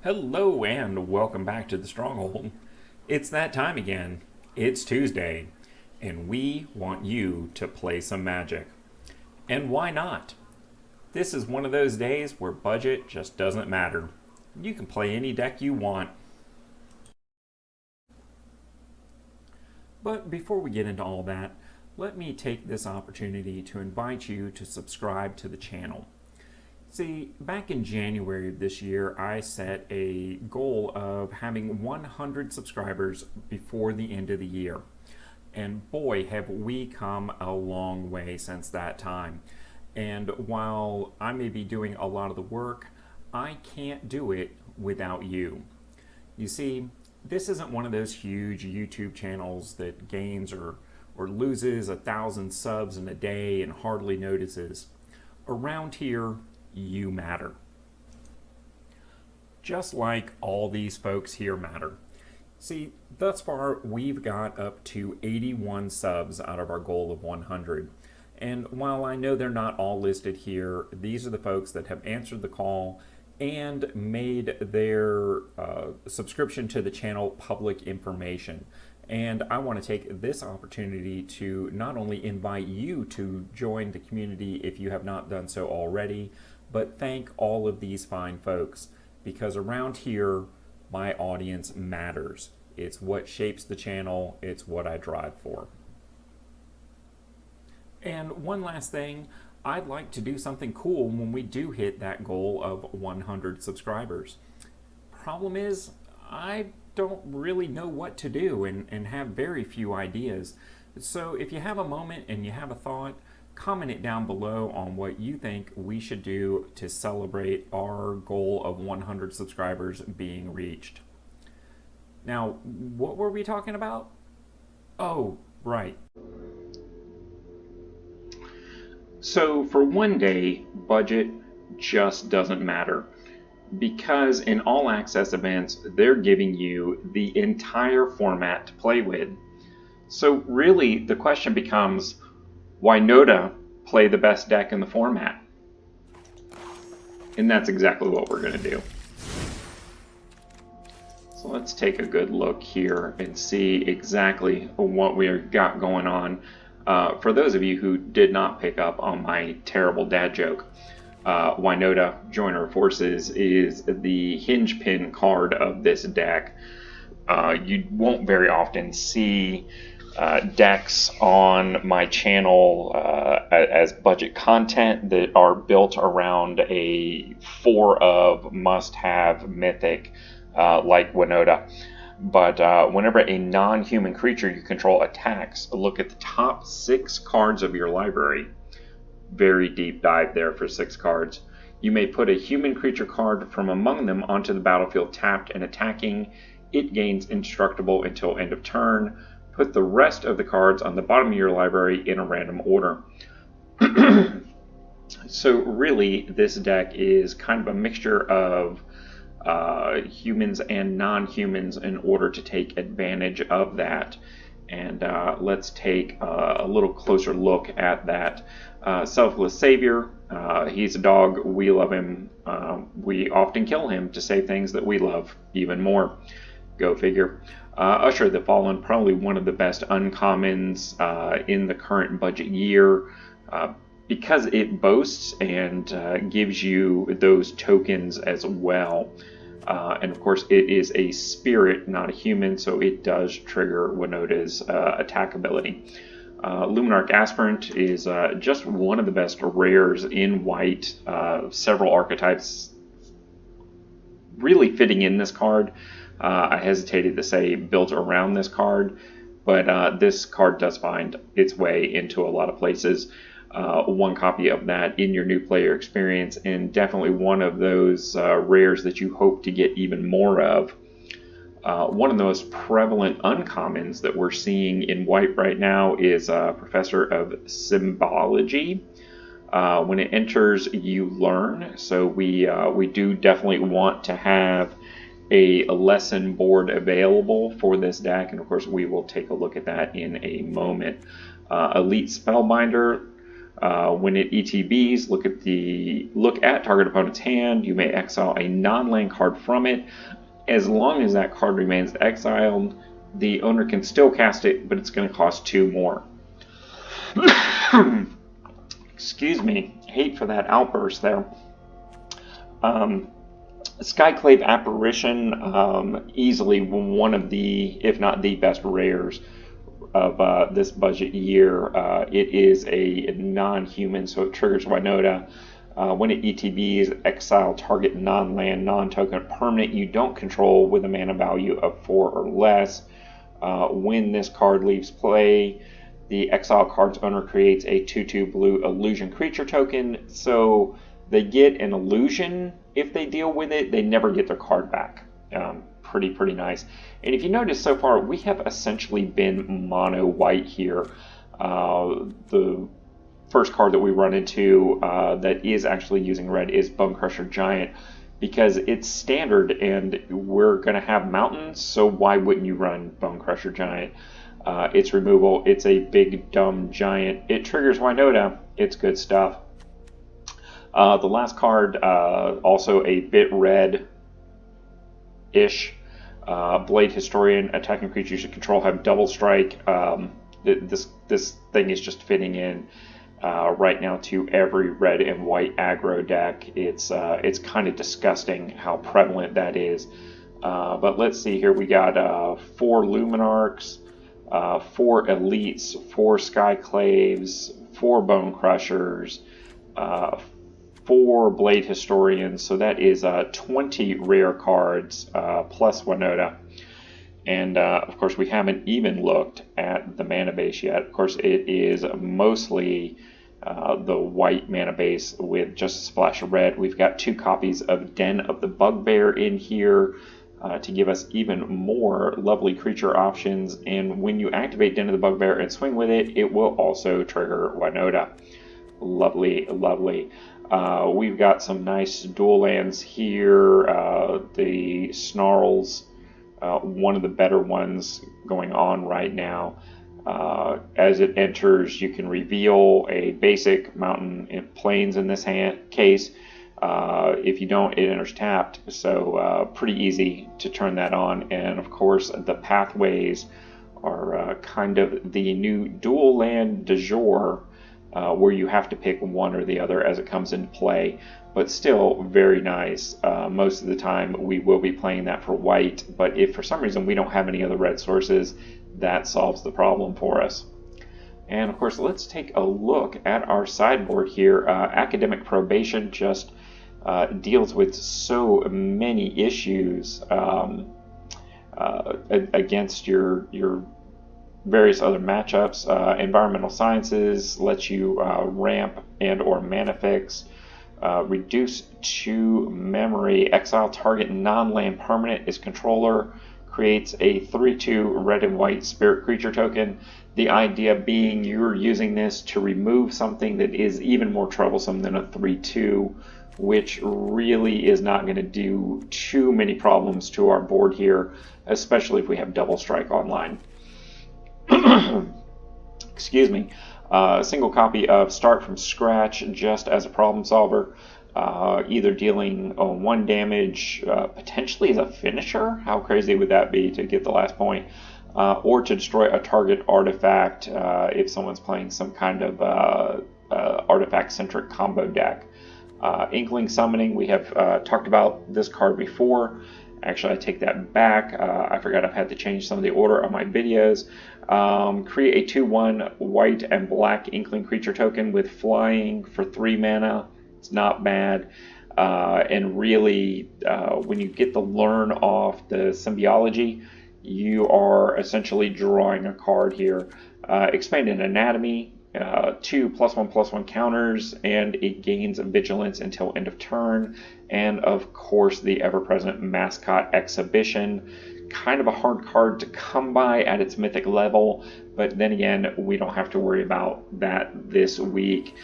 Hello and welcome back to the Stronghold. It's that time again. It's Tuesday, and we want you to play some Magic. And why not? This is one of those days where budget just doesn't matter. You can play any deck you want. But before we get into all that, let me take this opportunity to invite you to subscribe to the channel. See, back in January of this year, I set a goal of having 100 subscribers before the end of the year. And boy, have we come a long way since that time. And while I may be doing a lot of the work, I can't do it without you. You see, this isn't one of those huge YouTube channels that gains or loses 1,000 subs in a day and hardly notices. Around here, you matter. Just like all these folks here matter. See, thus far we've got up to 81 subs out of our goal of 100. And while I know they're not all listed here, these are the folks that have answered the call and made their subscription to the channel public information. And I want to take this opportunity to not only invite you to join the community if you have not done so already, but thank all of these fine folks, because around here, my audience matters. It's what shapes the channel, it's what I drive for. And one last thing, I'd like to do something cool when we do hit that goal of 100 subscribers. Problem is, I don't really know what to do and have very few ideas. So if you have a moment and you have a thought, comment it down below on what you think we should do to celebrate our goal of 100 subscribers being reached. Now, what were we talking about? Oh, right. So for one day, budget just doesn't matter, because in all access events, they're giving you the entire format to play with. So really the question becomes, Winota play the best deck in the format? And that's exactly what we're going to do. So let's take a good look here and see exactly what we've got going on. For those of you who did not pick up on my terrible dad joke, Winota, Joiner of Forces, is the hinge pin card of this deck. You won't very often see decks on my channel as budget content that are built around a 4 of must-have mythic like Winota. But whenever a non-human creature you control attacks, look at the top 6 cards of your library. Very deep dive there for 6 cards. You may put a human creature card from among them onto the battlefield tapped and attacking. It gains indestructible until end of turn. Put the rest of the cards on the bottom of your library in a random order. So really, this deck is kind of a mixture of humans and non-humans in order to take advantage of that. And let's take a little closer look at that. Selfless Savior, he's a dog, we love him. We often kill him to save things that we love even more. Go figure. Usher the Fallen, probably one of the best uncommons in the current budget year, because it boasts and gives you those tokens as well. And of course it is a spirit, not a human, so it does trigger Winota's attack ability. Luminarch Aspirant is just one of the best rares in white. Several archetypes really fitting in this card. I hesitated to say built around this card, but this card does find its way into a lot of places. One copy of that in your new player experience, and definitely one of those rares that you hope to get even more of. One of the most prevalent uncommons that we're seeing in white right now is Professor of Symbology. When it enters, you learn. So we do definitely want to have a lesson board available for this deck, and of course we will take a look at that in a moment. Elite Spellbinder, When it ETBs, look at target opponent's hand. You may exile a non-land card from it. As long as that card remains exiled, the owner can still cast it, but it's going to cost 2 more. Excuse me, hate for that outburst there. Skyclave Apparition, easily one of the, if not the best rares of this budget year. It is a non-human, so it triggers Winota. When it ETBs, exile target non-land, non-token permanent you don't control with a mana value of 4 or less. When this card leaves play, the exile card's owner creates a 2/2 blue illusion creature token, so they get an illusion if they deal with it. They never get their card back. Pretty nice. And if you notice so far, we have essentially been mono white here. The first card that we run into that is actually using red is Bone Crusher Giant, because it's standard and we're going to have mountains, so why wouldn't you run Bone Crusher Giant? It's removal. It's a big dumb giant. It triggers Winota. It's good stuff. The last card, also a bit red-ish. Blade Historian. Attacking creatures you control have double strike. This thing is just fitting in right now to every red and white aggro deck. It's kind of disgusting how prevalent that is. But let's see here. We got 4 Luminarchs, 4 Elites, 4 Skyclaves, 4 Bone Crushers, 4 Blade Historians, so that is 20 rare cards plus Winota. And of course, we haven't even looked at the mana base yet. Of course, it is mostly the white mana base with just a splash of red. We've got 2 copies of Den of the Bugbear in here to give us even more lovely creature options. And when you activate Den of the Bugbear and swing with it, it will also trigger Winota. Lovely, lovely. We've got some nice dual lands here. The Snarls, one of the better ones going on right now. As it enters, you can reveal a basic mountain plains in this case. If you don't, it enters tapped, so pretty easy to turn that on. And of course, the pathways are kind of the new dual land du jour, where you have to pick one or the other as it comes into play, but still very nice. Most of the time we will be playing that for white, but if for some reason we don't have any other red sources, that solves the problem for us. And of course, let's take a look at our sideboard here. Academic Probation just deals with so many issues against your various other matchups. Environmental Sciences lets you ramp and or mana fix. Reduce 2 memory. Exile target non-land permanent is controller. Creates a 3/2 red and white spirit creature token. The idea being you're using this to remove something that is even more troublesome than a 3/2, which really is not going to do too many problems to our board here, especially if we have double strike online. Excuse me. Single copy of Start from Scratch just as a problem solver. Either dealing 1 damage, potentially as a finisher. How crazy would that be to get the last point? Or to destroy a target artifact if someone's playing some kind of artifact-centric combo deck. Inkling Summoning, we have talked about this card before. Actually, I take that back. I forgot I've had to change some of the order of my videos. Create a 2/1 white and black Inkling creature token with flying for 3 mana. It's not bad. And really, when you get the learn off the Symbiology, you are essentially drawing a card here. Expanded Anatomy, 2 +1/+1 counters, and it gains vigilance until end of turn. And of course, the ever-present Mascot Exhibition. Kind of a hard card to come by at its mythic level, but then again, we don't have to worry about that this week.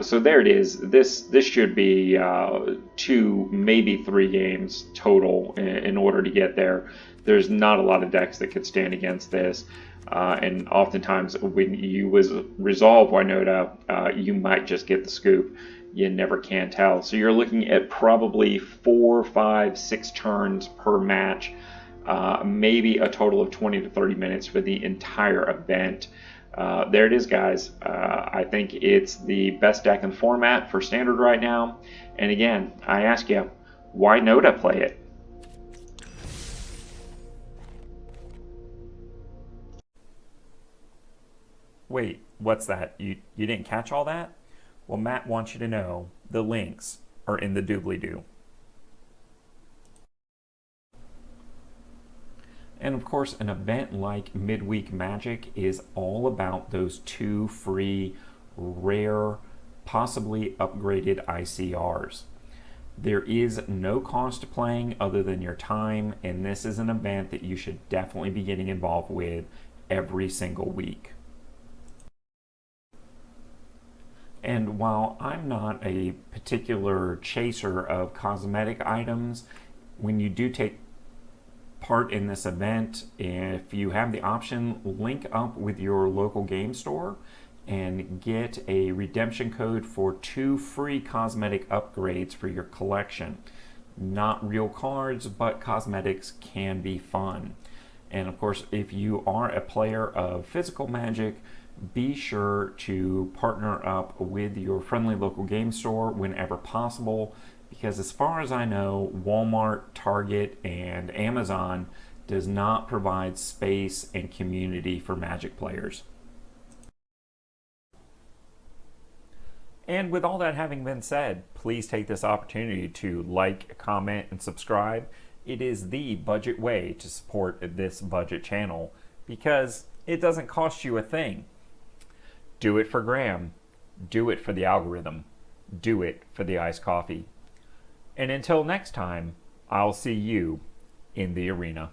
So there it is. This should be 2, maybe 3 games total in order to get there. There's not a lot of decks that could stand against this. And oftentimes when you resolve Winota, you might just get the scoop. You never can tell. So you're looking at probably 4, 5, 6 turns per match, maybe a total of 20 to 30 minutes for the entire event. There it is, guys. I think it's the best deck in the format for standard right now. And again, I ask you, why Nota play it? Wait, what's that? You didn't catch all that? Well, Matt wants you to know the links are in the doobly-doo. And of course, an event like Midweek Magic is all about those 2 free, rare, possibly upgraded ICRs. There is no cost to playing other than your time, and this is an event that you should definitely be getting involved with every single week. And while I'm not a particular chaser of cosmetic items, when you do take part in this event, if you have the option, link up with your local game store and get a redemption code for 2 free cosmetic upgrades for your collection. Not real cards, but cosmetics can be fun. And of course, if you are a player of physical Magic, be sure to partner up with your friendly local game store whenever possible, because as far as I know, Walmart, Target, and Amazon does not provide space and community for Magic players. And with all that having been said, please take this opportunity to like, comment, and subscribe. It is the budget way to support this budget channel because it doesn't cost you a thing. Do it for Graham. Do it for the algorithm. Do it for the iced coffee. And until next time, I'll see you in the arena.